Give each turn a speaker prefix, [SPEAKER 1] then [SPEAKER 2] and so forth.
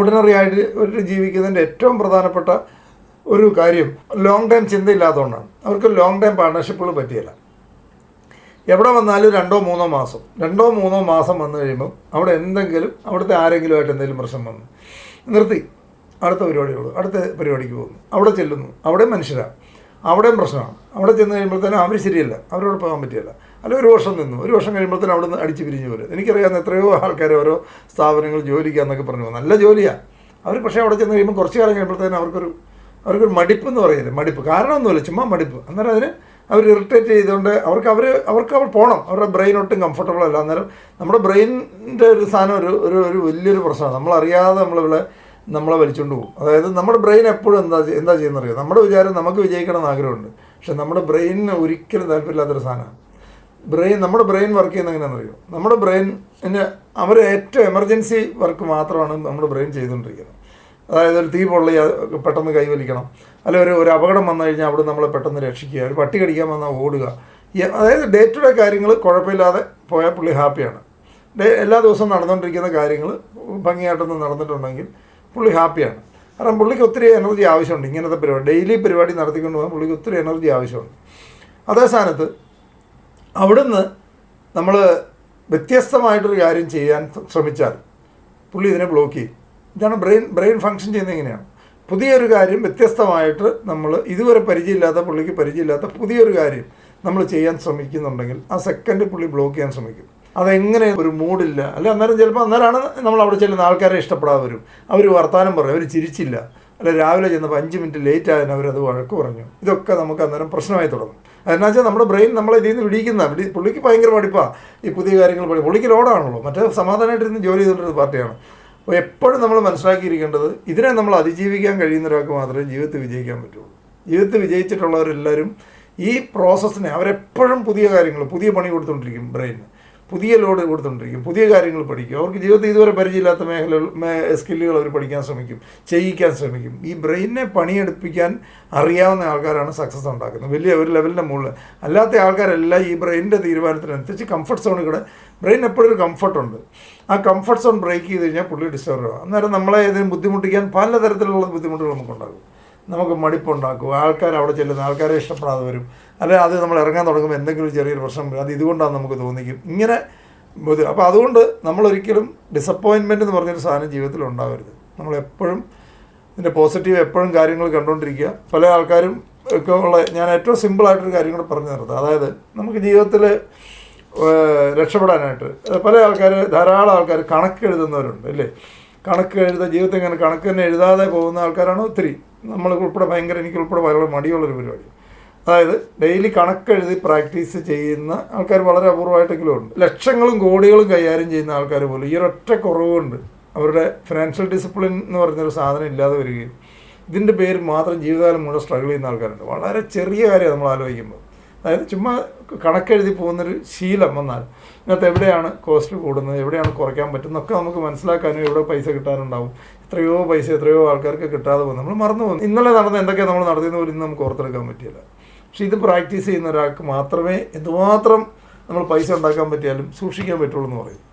[SPEAKER 1] Ordinary ആയിട്ട് ഒരു ജീവിക്കുന്നതിൻ്റെ ഏറ്റവും പ്രധാനപ്പെട്ട ഒരു കാര്യം ലോങ് ടൈം ചിന്തയില്ലാത്തതുകൊണ്ടാണ്. അവർക്ക് ലോങ് ടൈം പാർട്ട്ണർഷിപ്പുകൾ പറ്റിയില്ല. എവിടെ വന്നാലും 2-3 മാസം വന്നു കഴിയുമ്പം അവിടെ എന്തെങ്കിലും അവിടുത്തെ ആരെങ്കിലുമായിട്ട് എന്തെങ്കിലും പ്രശ്നം വന്നു നിർത്തി അടുത്ത പരിപാടിക്ക് പോകുന്നു. അവിടെ ചെല്ലുന്നു, അവിടെയും മനുഷ്യരാണ്, അവിടെയും പ്രശ്നമാണ്. അവിടെ ചെന്ന് കഴിയുമ്പോഴത്തേനും അവർ ശരിയല്ല, അവരോട് പോകാൻ പറ്റിയല്ല. അല്ല, ഒരു വർഷം നിന്നു, ഒരു വർഷം കഴിയുമ്പോഴത്തേനും അവിടെ നിന്ന് അടിച്ച് പിരിഞ്ഞു പോലും. എനിക്കറിയാവുന്ന എത്രയോ ആൾക്കാർ ഓരോ സ്ഥാപനങ്ങൾ ജോലിക്കാന്നൊക്കെ പറഞ്ഞു പോകും, നല്ല ജോലിയാണ് അവർ. പക്ഷേ അവിടെ ചെന്ന് കഴിയുമ്പോൾ കുറച്ച് കാലം കഴിയുമ്പോഴത്തേനും അവർക്കൊരു മടിപ്പ് എന്ന് പറയുന്നത്, മടിപ്പ് കാരണമൊന്നുമില്ല, ചുമ്മാ മടിപ്പ്. അന്നേരം അതിന് അവർ ഇറിറ്റേറ്റ് ചെയ്തുകൊണ്ട് അവർക്ക് പോകണം. അവരുടെ ബ്രെയിൻ ഒട്ടും കംഫർട്ടബിൾ അല്ല. അന്നേരം നമ്മുടെ ബ്രെയിനിൻ്റെ ഒരു സാധനം ഒരു വലിയൊരു പ്രശ്നമാണ്. നമ്മളറിയാതെ നമ്മളെ വലിച്ചുകൊണ്ട് പോകും. അതായത് നമ്മുടെ ബ്രെയിൻ എപ്പോഴും എന്താ ചെയ്യുന്നറിയോ, നമ്മുടെ വിചാരം നമുക്ക് വിജയിക്കണം എന്ന് ആഗ്രഹമുണ്ട്, പക്ഷെ നമ്മുടെ ബ്രെയിനിന് ഒരിക്കലും താല്പര്യമില്ലാത്തൊരു സാധനമാണ് നമ്മുടെ ബ്രെയിൻ വർക്ക് ചെയ്യുന്നത് എങ്ങനെയാണെന്നറിയോ. നമ്മുടെ ബ്രെയിനിന് ഏറ്റവും എമർജൻസി വർക്ക് മാത്രമാണ് നമ്മുടെ ബ്രെയിൻ ചെയ്തുകൊണ്ടിരിക്കുന്നത്. അതായത് ഒരു തീ പൊള്ളി പെട്ടെന്ന് കൈവലിക്കണം, അല്ലെങ്കിൽ ഒരു അപകടം വന്നു കഴിഞ്ഞാൽ അവിടെ നമ്മളെ പെട്ടെന്ന് രക്ഷിക്കുക, ഒരു പട്ടി കടിക്കാൻ വന്നാൽ ഓടുക. അതായത് ഡേ ടു ഡേ കാര്യങ്ങൾ കുഴപ്പമില്ലാതെ പോയാൽ പുള്ളി ഹാപ്പിയാണ്. എല്ലാ ദിവസവും നടന്നുകൊണ്ടിരിക്കുന്ന കാര്യങ്ങൾ ഭംഗിയായിട്ടൊന്ന് നടന്നിട്ടുണ്ടെങ്കിൽ പുള്ളി ഹാപ്പിയാണ്. കാരണം പുള്ളിക്ക് ഒത്തിരി എനർജി ആവശ്യമുണ്ട്. ഇങ്ങനത്തെ ഡെയിലി പരിപാടി നടത്തിക്കൊണ്ട് പോകാൻ പുള്ളിക്ക് ഒത്തിരി എനർജി ആവശ്യമുണ്ട്. അതേ സ്ഥാനത്ത് അവിടുന്ന് നമ്മൾ വ്യത്യസ്തമായിട്ടൊരു കാര്യം ചെയ്യാൻ ശ്രമിച്ചാൽ പുള്ളി ഇതിനെ ബ്ലോക്ക് ചെയ്യും. ഇതാണ് ബ്രെയിൻ ഫങ്ഷൻ ചെയ്യുന്നത് ഇങ്ങനെയാണ്. പുതിയൊരു കാര്യം വ്യത്യസ്തമായിട്ട് നമ്മൾ ഇതുവരെ പുള്ളിക്ക് പരിചയമില്ലാത്ത പുതിയൊരു കാര്യം നമ്മൾ ചെയ്യാൻ ശ്രമിക്കുന്നുണ്ടെങ്കിൽ ആ സെക്കൻഡ് പുള്ളി ബ്ലോക്ക് ചെയ്യാൻ ശ്രമിക്കും. അതെങ്ങനെ ഒരു മൂഡില്ല, അല്ല അന്നേരമാണ് നമ്മൾ അവിടെ ചെല്ലുന്ന ആൾക്കാരെ ഇഷ്ടപ്പെടാതെ വരും. അവർ വർത്തമാനം പറയും, അവർ ചിരിച്ചില്ല, അല്ല രാവിലെ ചെന്നപ്പോൾ 5 മിനിറ്റ് ലേറ്റ് ആയതിന് അവരത് വഴക്ക് പറഞ്ഞു. ഇതൊക്കെ നമുക്ക് അന്നേരം പ്രശ്നമായി തുടങ്ങും. അതെന്നു വെച്ചാൽ നമ്മുടെ ബ്രെയിൻ നമ്മളെ ഇതിൽ നിന്ന് വിടിയിക്കുന്ന പുള്ളിക്ക് ഭയങ്കര പഠിപ്പാണ് ഈ പുതിയ കാര്യങ്ങൾ പുള്ളിക്ക് ലോഡാണല്ലോ. മറ്റേ സമാധാനമായിട്ടിരുന്ന് ജോലി ചെയ്തുകൊണ്ടിരുന്ന പാർട്ടിയാണ്. അപ്പോൾ എപ്പോഴും നമ്മൾ മനസ്സിലാക്കിയിരിക്കേണ്ടത് ഇതിനെ നമ്മൾ അതിജീവിക്കാൻ കഴിയുന്ന ഒരാൾക്ക് മാത്രമേ ജീവിതത്തിൽ വിജയിക്കാൻ പറ്റുള്ളൂ. ജീവിതത്തിൽ വിജയിച്ചിട്ടുള്ളവരെല്ലാവരും ഈ പ്രോസസ്സിനെ അവരെപ്പോഴും പുതിയ കാര്യങ്ങൾ പുതിയ പണി കൊടുത്തുകൊണ്ടിരിക്കും. ബ്രെയിന് പുതിയ ലോഡ് കൊടുത്തുകൊണ്ടിരിക്കും, പുതിയ കാര്യങ്ങൾ പഠിക്കും. അവർക്ക് ജീവിതത്തിൽ ഇതുവരെ പരിചയമില്ലാത്ത സ്കില്ലുകൾ അവർ പഠിക്കാൻ ശ്രമിക്കും, ചെയ്യിക്കാൻ ശ്രമിക്കും. ഈ ബ്രെയിനെ പണിയെടുപ്പിക്കാൻ അറിയാവുന്ന ആൾക്കാരാണ് സക്സസ് ഉണ്ടാക്കുന്നത് വലിയ ഒരു ലെവലിൻ്റെ മുകളിൽ. അല്ലാത്ത ആൾക്കാരെല്ലാം ഈ ബ്രെയിനിൻ്റെ തീരുമാനത്തിനനുസരിച്ച് കംഫർട്ട് സോണിൽ കൂടെ ബ്രെയിൻ എപ്പോഴും ഒരു കംഫർട്ടുണ്ട്. ആ കംഫർട്ട് സോൺ ബ്രേക്ക് ചെയ്ത് കഴിഞ്ഞാൽ പുള്ളി ഡിസ്റ്റർബ് ആകും. അന്നേരം നമ്മളെ ഇതിന് ബുദ്ധിമുട്ടിക്കാൻ പലതരത്തിലുള്ള ബുദ്ധിമുട്ടുകൾ നമുക്കുണ്ടാകും. നമുക്ക് മടിപ്പുണ്ടാക്കും, ആൾക്കാർ അവിടെ ചെല്ലുന്ന ആൾക്കാരെ ഇഷ്ടപ്പെടാതെ വരും, അല്ലെങ്കിൽ അത് നമ്മൾ ഇറങ്ങാൻ തുടങ്ങുമ്പോൾ എന്തെങ്കിലും ചെറിയൊരു പ്രശ്നം വരും, അത് ഇതുകൊണ്ടാണ് നമുക്ക് തോന്നിക്കും ഇങ്ങനെ. അപ്പോൾ അതുകൊണ്ട് നമ്മളൊരിക്കലും ഡിസപ്പോയിൻമെൻറ്റ് എന്ന് പറഞ്ഞൊരു സാധനം ജീവിതത്തിൽ ഉണ്ടാവരുത്. നമ്മളെപ്പോഴും ഇതിൻ്റെ പോസിറ്റീവ് എപ്പോഴും കാര്യങ്ങൾ കണ്ടുകൊണ്ടിരിക്കുക. പല ആൾക്കാരും ഒക്കെ ഞാൻ ഏറ്റവും സിമ്പിളായിട്ടൊരു കാര്യം കൂടെ പറഞ്ഞു നിർത്തുക. അതായത് നമുക്ക് ജീവിതത്തിൽ രക്ഷപ്പെടാനായിട്ട് ധാരാളം ആൾക്കാർ കണക്ക് എഴുതുന്നവരുണ്ട്, അല്ലേ? ജീവിതത്തിൽ ഇങ്ങനെ കണക്ക് തന്നെ എഴുതാതെ പോകുന്ന ആൾക്കാരാണ് ഒത്തിരി. എനിക്കുൾപ്പെടെ വളരെ മടിയുള്ളൊരു പരിപാടി. അതായത് ഡെയിലി കണക്കെഴുതി പ്രാക്ടീസ് ചെയ്യുന്ന ആൾക്കാർ വളരെ അപൂർവമായിട്ടെങ്കിലും ഉണ്ട്. ലക്ഷങ്ങളും കോടികളും കൈകാര്യം ചെയ്യുന്ന ആൾക്കാർ പോലും ഈ ഒരൊറ്റ കുറവുകൊണ്ട് അവരുടെ ഫിനാൻഷ്യൽ ഡിസിപ്ലിൻ എന്ന് പറഞ്ഞൊരു സാധനം ഇല്ലാതെ വരികയും ഇതിൻ്റെ പേര് മാത്രം ജീവിതകാലം മുഴുവൻ സ്ട്രഗിൾ ചെയ്യുന്ന ആൾക്കാരുണ്ട്. വളരെ ചെറിയ കാര്യം നമ്മൾ ആലോചിക്കുമ്പോൾ. അതായത് ചുമ്മാ കണക്കെഴുതി പോകുന്നൊരു ശീലം വന്നാൽ ഇതിനകത്ത് എവിടെയാണ് കോസ്റ്റ് കൂടുന്നത്, എവിടെയാണ് കുറയ്ക്കാൻ പറ്റുന്നതൊക്കെ നമുക്ക് മനസ്സിലാക്കാനും എവിടെ പൈസ കിട്ടാനുണ്ടാവും, എത്രയോ ആൾക്കാർക്ക് കിട്ടാതെ പോകും. നമ്മൾ മറന്നു പോകുന്നു. ഇന്നലെ നടന്ന എന്തൊക്കെയാണ് നമ്മൾ നടത്തിയെന്ന് പോലും ഇന്ന് നമുക്ക് ഓർത്തെടുക്കാൻ പറ്റില്ല. പക്ഷേ ഇത് പ്രാക്ടീസ് ചെയ്യുന്ന ഒരാൾക്ക് മാത്രമേ എന്തുമാത്രം നമ്മൾ പൈസ ഉണ്ടാക്കാൻ പറ്റിയാലും സൂക്ഷിക്കാൻ പറ്റുള്ളൂ എന്ന് പറയും.